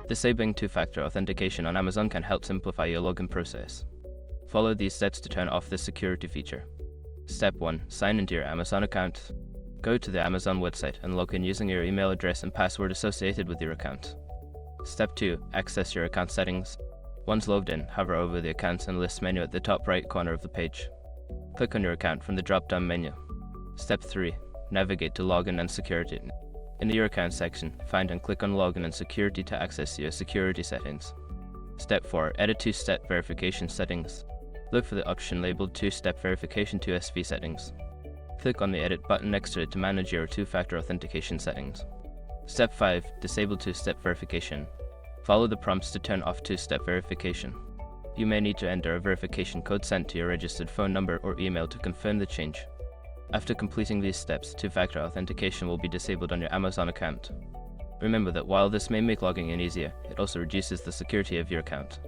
Disabling two-factor authentication on Amazon can help simplify your login process. Follow these steps to turn off this security feature. Step 1. Sign into your Amazon account. Go to the Amazon website and log in using your email address and password associated with your account. Step 2. Access your account settings. Once logged in, hover over the Accounts and Lists menu at the top right corner of the page. Click on your account from the drop-down menu. Step 3. Navigate to Login and Security. In the Your Account section, find and click on Login and Security to access your security settings. Step 4. Edit two-step verification settings. Look for the option labeled Two-Step Verification 2SV Settings. Click on the Edit button next to it to manage your two-factor authentication settings. Step 5. Disable two-step verification. Follow the prompts to turn off two-step verification. You may need to enter a verification code sent to your registered phone number or email to confirm the change. After completing these steps, two-factor authentication will be disabled on your Amazon account. Remember that while this may make logging in easier, it also reduces the security of your account.